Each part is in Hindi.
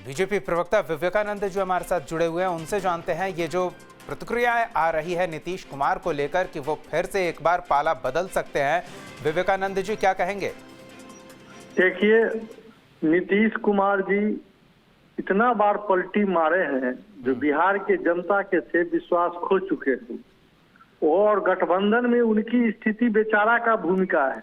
बीजेपी प्रवक्ता विवेकानंद जो हमारे साथ जुड़े हुए हैं, उनसे जानते हैं ये जो प्रतिक्रियाएं आ रही है नीतीश कुमार को लेकर कि वो फिर से एक बार पाला बदल सकते हैं। विवेकानंद जी क्या कहेंगे? देखिए, नीतीश कुमार जी इतना बार पलटी मारे हैं जो बिहार के जनता के से विश्वास खो चुके हैं, और गठबंधन में उनकी स्थिति बेचारा का भूमिका है।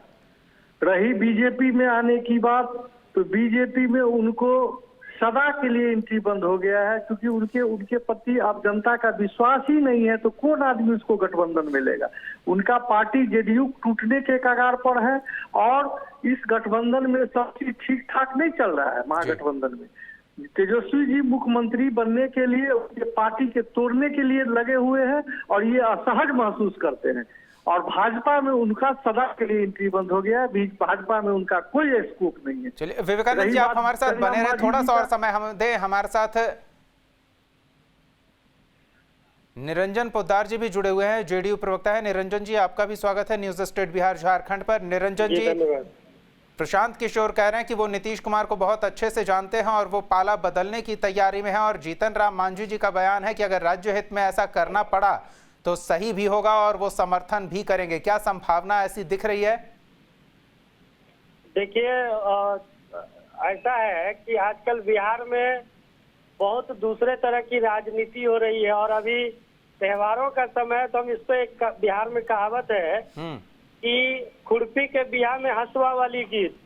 रही बीजेपी में आने की बात, तो बीजेपी में उनको सदा के लिए एंट्री बंद हो गया है, क्योंकि उनके प्रति अब जनता का विश्वास ही नहीं है। तो कौन आदमी उसको गठबंधन में लेगा? उनका पार्टी जेडीयू टूटने के कगार पर है, और इस गठबंधन में सब चीज ठीक ठाक नहीं चल रहा है। महागठबंधन में तेजस्वी जी मुख्यमंत्री बनने के लिए उनके पार्टी के तोड़ने के लिए लगे हुए हैं, और ये असहज महसूस करते हैं। और भाजपा में उनका सदा के लिए एंट्री बंद हो गया है। भाजपा में उनका कोई स्कोप नहीं है। चलिए विवेकानंद जी, आप हमारे साथ बने रहे, थोड़ा सा और समय हम दें। हमारे साथ निरंजन पोद्दार जी भी जुड़े हुए हैं, जेडीयू प्रवक्ता है। निरंजन जी, आपका भी स्वागत है न्यूज स्टेट बिहार झारखंड पर। निरंजन जी, प्रशांत किशोर कह रहे हैं कि वो नीतीश कुमार को बहुत अच्छे से जानते हैं और वो पाला बदलने की तैयारी में है, और जीतन राम मांझी जी का बयान है कि अगर राज्य हित में ऐसा करना पड़ा तो सही भी होगा और वो समर्थन भी करेंगे। क्या संभावना ऐसी दिख रही है? देखिए, ऐसा है कि आजकल बिहार में बहुत दूसरे तरह की राजनीति हो रही है, और अभी त्योहारों का समय, तो हम इस पे एक बिहार में कहावत है कि खुरपी के बिहार में हंसुआ वाली गीत।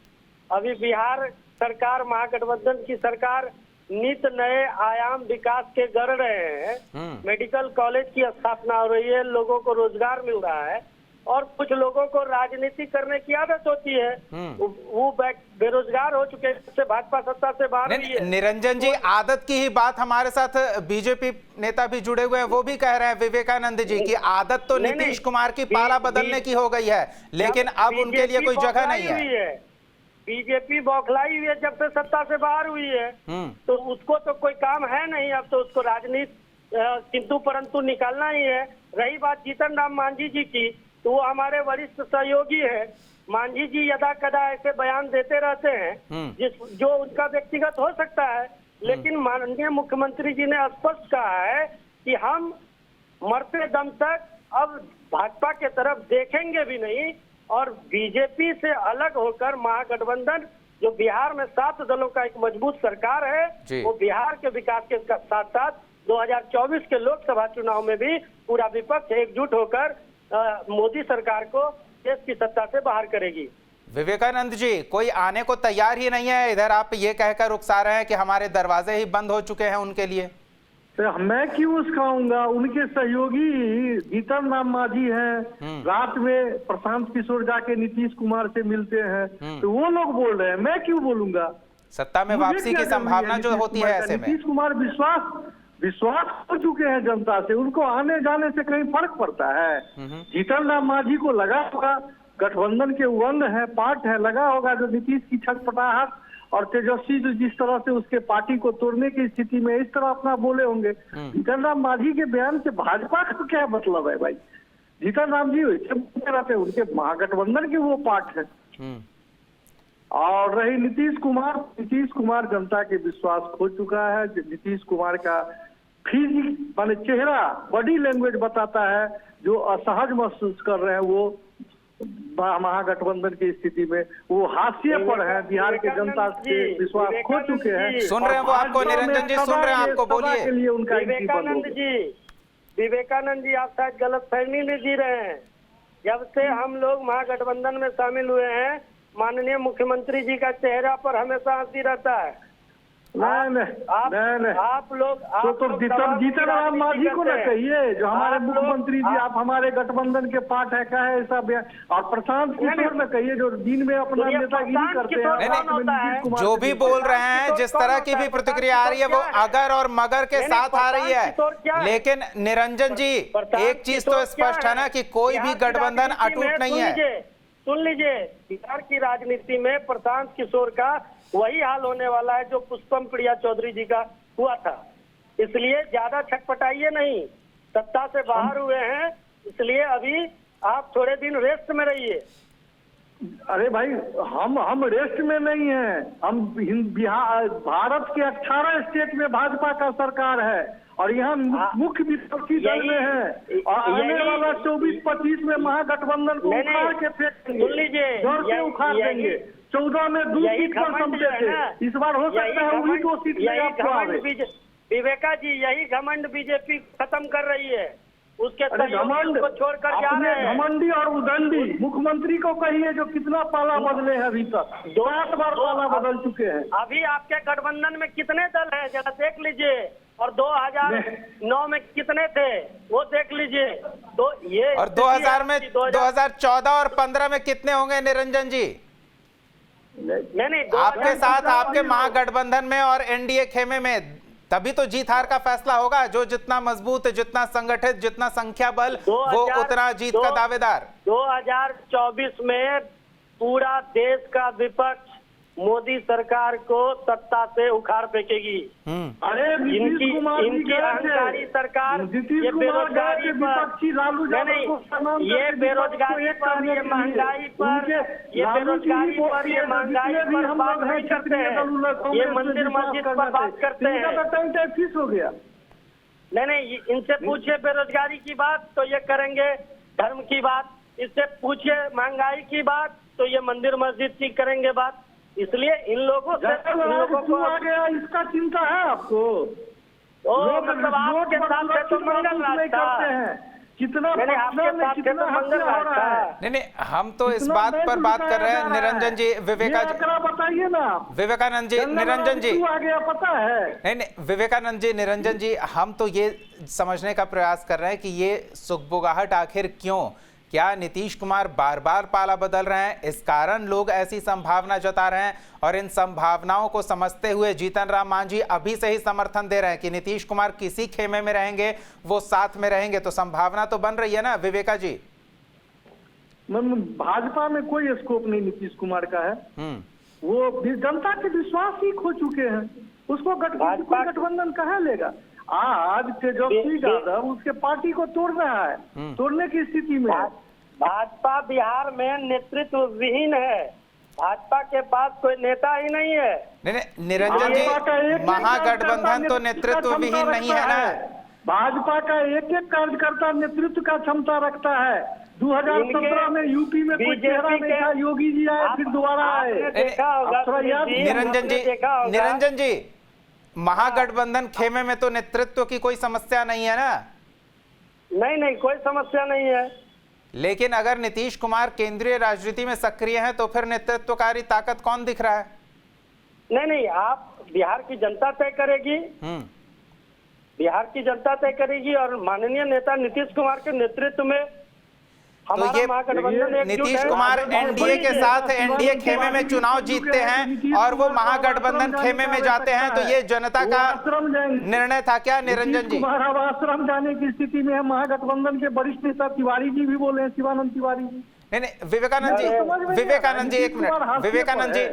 अभी बिहार सरकार, महागठबंधन की सरकार नित नए आयाम विकास के गढ़ रहे हैं। मेडिकल कॉलेज की स्थापना हो रही है, लोगों को रोजगार मिल रहा है, और कुछ लोगों को राजनीति करने की आदत होती है, वो बेरोजगार हो चुके हैं, इससे भाजपा सत्ता से बाहर हुई है। निरंजन जी, आदत की ही बात हमारे साथ बीजेपी नेता भी जुड़े हुए हैं, वो भी कह रहे हैं विवेकानंद जी की आदत तो नीतीश कुमार की पाला बदलने की हो गई है, लेकिन अब उनके लिए कोई जगह नहीं है। बीजेपी बौखलाई हुई है जब से सत्ता से बाहर हुई है, तो उसको तो कोई काम है नहीं। अब तो उसको राजनीति किंतु परंतु निकालना ही है। रही बात जीतन राम मांझी जी की, तो वो हमारे वरिष्ठ सहयोगी है। मांझी जी यदा कदा ऐसे बयान देते रहते हैं जो उनका व्यक्तिगत हो सकता है, लेकिन माननीय मुख्यमंत्री जी ने स्पष्ट कहा है कि हम मरते दम तक अब भाजपा के तरफ देखेंगे भी नहीं, और बीजेपी से अलग होकर महागठबंधन, जो बिहार में 7 दलों का एक मजबूत सरकार है, वो बिहार के विकास के साथ साथ 2024 के लोकसभा चुनाव में भी पूरा विपक्ष एकजुट होकर मोदी सरकार को देश की सत्ता से बाहर करेगी। विवेकानंद जी, कोई आने को तैयार ही नहीं है इधर। आप ये कहकर उकसा रहे हैं कि हमारे दरवाजे ही बंद हो चुके हैं उनके लिए। मैं क्यों उसकाऊंगा? उनके सहयोगी जीतन राम मांझी हैं, रात में प्रशांत किशोर जाके नीतीश कुमार से मिलते हैं, तो वो लोग बोल रहे हैं, मैं क्यों बोलूंगा? सत्ता में वापसी की संभावना जो होती है ऐसे में। नीतीश कुमार विश्वास हो चुके हैं जनता से, उनको आने जाने से कहीं फर्क पड़ता है? जीतन राम मांझी को लगा होगा गठबंधन के अंग है, पार्ट है, लगा होगा जो नीतीश की छटपटाहट और तेजस्वी जो जिस तरह से उसके पार्टी को तोड़ने की स्थिति में इस तरह अपना बोले होंगे। जीतन राम मांझी के बयान से भाजपा का क्या मतलब है भाई? जीतन राम जी वैसे बोलते रहते हैं, उनके महागठबंधन के वो पार्ट है। और रही नीतीश कुमार जनता के विश्वास खो चुका है। नीतीश कुमार का फिजिक माने चेहरा, बॉडी लैंग्वेज बताता है जो असहज महसूस कर रहे हैं। वो महागठबंधन की स्थिति में वो हाशिए पर है, बिहार के जनता से विश्वास खो चुके हैं। सुन रहे हैं वो आपको? निरंजन जी सुन रहे हैं आपको, बोलिए। के लिए उनका विवेकानंद जी आप शायद गलत फहमी में जी रहे हैं। जब से हम लोग महागठबंधन में शामिल हुए हैं, माननीय मुख्यमंत्री जी का चेहरा पर हमेशा हंसी रहता है। नहीं, आप लोग तो जीतन राम मांझी को ना कहिए, जो हमारे मुख्यमंत्री जी, आप हमारे गठबंधन के पार्ट है, कहे ऐसा बयान। और प्रशांत किशोर न कहिए जो दिन में अपना नेतागिरी करते हैं। जो भी बोल रहे हैं, जिस तरह की भी प्रतिक्रिया आ रही है, वो अगर और मगर के साथ आ रही है। लेकिन निरंजन जी, एक चीज तो स्पष्ट है ना कि कोई भी गठबंधन अटूट नहीं है। सुन लीजिए, बिहार की राजनीति में प्रशांत किशोर का वही हाल होने वाला है जो पुष्पम प्रिया चौधरी जी का हुआ था। इसलिए ज्यादा छटपटाइए नहीं, सत्ता से बाहर हुए हैं, इसलिए अभी आप थोड़े दिन रेस्ट में रहिए। अरे भाई हम रेस्ट में नहीं है, हम बिहार भारत के 18 स्टेट में भाजपा का सरकार है और यहाँ मुख्य विपक्षी दल में है और आने वाला 24-25 में महागठबंधन को उखाड़ के फेंकेंगे, जोर से उखाड़ देंगे। 14 में 2 सीट पर समझे थे, इस बार हो सकता है वही 2 सीट में आपको आवे। विवेका जी, यही घमंड बीजेपी खत्म कर रही है, उसके घमंड को छोड़कर जा रहे हैं। घमंडी और उदंडी मुख्यमंत्री को कहिए जो कितना पाला बदले हैं, अभी तक 7 बार पाला बदल चुके हैं। अभी आपके गठबंधन में कितने दल हैं जरा देख लीजिए, और 2009 में कितने थे वो देख लीजिए। तो ये और 2000 में 2014 और 15 में कितने होंगे निरंजन जी? नहीं आपके साथ आपके महागठबंधन में और एनडीए खेमे में तभी तो जीत हार का फैसला होगा। जो जितना मजबूत, जितना संगठित, जितना संख्या बल, वो उतना जीत का दावेदार। 2024 में पूरा देश का विपक्ष मोदी सरकार को सत्ता से उखाड़ फेंकेगी। अरे इनकी अहंकारी सरकार ये बेरोजगारी पर, ये बेरोजगारी पर, ये महंगाई पर, ये बेरोजगारी पर, ये महंगाई पर बात नहीं करते हैं, ये मंदिर मस्जिद पर बात करते हैं। फिक्स हो गया। नहीं, इनसे पूछिए बेरोजगारी की बात तो ये करेंगे धर्म की बात, इससे पूछिए महंगाई की बात तो ये मंदिर मस्जिद की करेंगे बात। इसलिए इन लोगों को आ गया, इसका चिंता है आपको? मतलब आपके साथ तो मंगल राज था, कितना मंगल राज था। नहीं, हम तो इस बात पर बात कर रहे हैं निरंजन जी। बताइए ना विवेकानंद जी, निरंजन जी आ गया पता है? नहीं, विवेकानंद जी, निरंजन जी, हम तो ये समझने का प्रयास कर रहे हैं कि ये सुगबुगाहट आखिर क्यों? क्या नीतीश कुमार बार बार पाला बदल रहे हैं, इस कारण लोग ऐसी संभावना जता रहे हैं? और इन संभावनाओं को समझते हुए जीतन राम मांझी अभी से ही समर्थन दे रहे हैं कि नीतीश कुमार किसी खेमे में रहेंगे, वो साथ में रहेंगे, तो संभावना तो बन रही है ना विवेका जी? भाजपा में कोई स्कोप नहीं नीतीश कुमार का है। वो जनता के विश्वास ही खो चुके हैं, उसको गठबंधन कहाँ लेगा? आज तेजस्वी यादव उसके पार्टी को तोड़ रहा है, तोड़ने की स्थिति में। भाजपा बिहार में नेतृत्व विहीन है, भाजपा के पास कोई नेता ही नहीं है। नहीं, निरंजन जी, महागठबंधन तो नेतृत्व विहीन नहीं है ना। भाजपा का एक कार्यकर्ता नेतृत्व का क्षमता रखता है। 2017 में यूपी में कोई चेहरा नहीं था, योगी जी आए फिर दोबारा आए। निरंजन जी, महागठबंधन खेमे में तो नेतृत्व की कोई समस्या नहीं है ना? नहीं, कोई समस्या नहीं है। लेकिन अगर नीतीश कुमार केंद्रीय राजनीति में सक्रिय हैं तो फिर नेतृत्वकारी ताकत कौन दिख रहा है? नहीं, आप बिहार की जनता तय करेगी, बिहार की जनता तय करेगी और माननीय नेता नीतीश कुमार के नेतृत्व में तो ये नीतीश कुमार एनडीए के साथ एनडीए खेमे में चुनाव जीतते हैं और वो महागठबंधन खेमे में जाते हैं, तो ये जनता का निर्णय था क्या निरंजन जी? अब आश्रम जाने की स्थिति में है। महागठबंधन के वरिष्ठ नेता तिवारी जी भी बोले हैं, शिवानंद तिवारी जी। नहीं, विवेकानंद जी एक मिनट, विवेकानंद जी,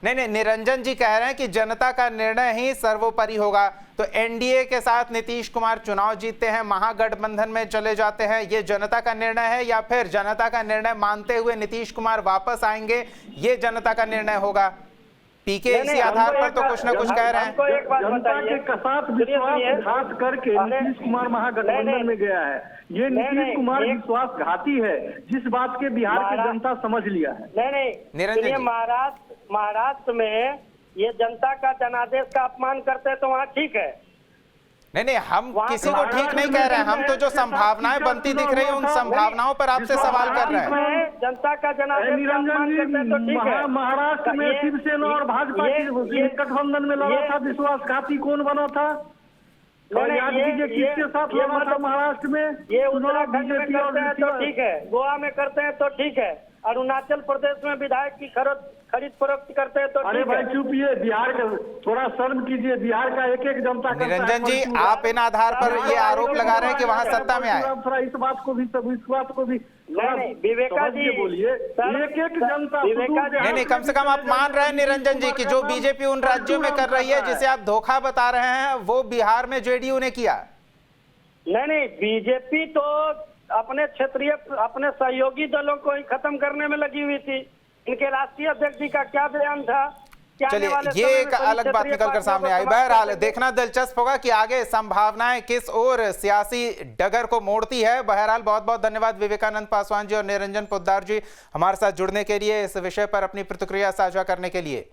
नहीं, निरंजन जी कह रहे हैं कि जनता का निर्णय ही सर्वोपरि होगा। तो एनडीए के साथ नीतीश कुमार चुनाव जीतते हैं, महागठबंधन में चले जाते हैं, ये जनता का निर्णय है या फिर जनता का निर्णय मानते हुए नीतीश कुमार वापस आएंगे, ये जनता का निर्णय होगा? पीके इसी आधार पर तो कुछ ना कुछ कह रहे हैं। जनता के साथ विश्वासघात करके नीतीश कुमार महागठबंधन में गया है। ये नीतीश कुमार विश्वासघाती है, जिस बात के बिहार की जनता समझ लिया है। नहीं, महाराष्ट्र में ये जनता का जनादेश का अपमान करते हैं तो वहाँ ठीक है। नहीं, हम किसी को ठीक नहीं कह रहे हैं, हम तो जो संभावनाएं बनती दिख रही हैं उन संभावनाओं पर आपसे सवाल कर रहे हैं। जनता का जनादेश का अपमान करते हैं तो ठीक है। महाराष्ट्र में शिवसेना और भाजपा की गठबंधन में लड़ा था, विश्वासघाती कौन बना था? याद कीजिए किसके साथ लड़ा था महाराष्ट्र में? ये उत्तराखंड में करते हैं तो ठीक है, गोवा में करते हैं तो ठीक है, अरुणाचल प्रदेश में विधायक की खरीद फरोख्त करते हैं तो अरे भाई चुपिए, बिहार का थोड़ा शर्म कीजिए, बिहार का एक जनता। निरंजन जी, आप इन आधार पर ये आरोप लगा रहे हैं कि वहाँ सत्ता में आए। थोड़ा इस बात को भी विवेका जी बोलिए, एक जनता। नहीं, कम से कम आप मान रहे हैं निरंजन जी कि जो बीजेपी उन राज्यों में कर रही है जिसे आप धोखा बता रहे हैं, वो बिहार में जेडीयू ने किया। नहीं, बीजेपी तो अपने क्षेत्रीय, अपने सहयोगी दलों को ही खत्म करने में लगी हुई थी। इनके राष्ट्रीय अध्यक्ष जी का क्या बयान था। चलिए, ये एक अलग बात निकलकर सामने आई। बहरहाल देखना दिलचस्प होगा कि आगे संभावनाएं किस ओर सियासी डगर को मोड़ती है। बहरहाल बहुत बहुत धन्यवाद विवेकानंद पासवान जी और निरंजन पोद्दार जी हमारे साथ जुड़ने के लिए, इस विषय पर अपनी प्रतिक्रिया साझा करने के लिए।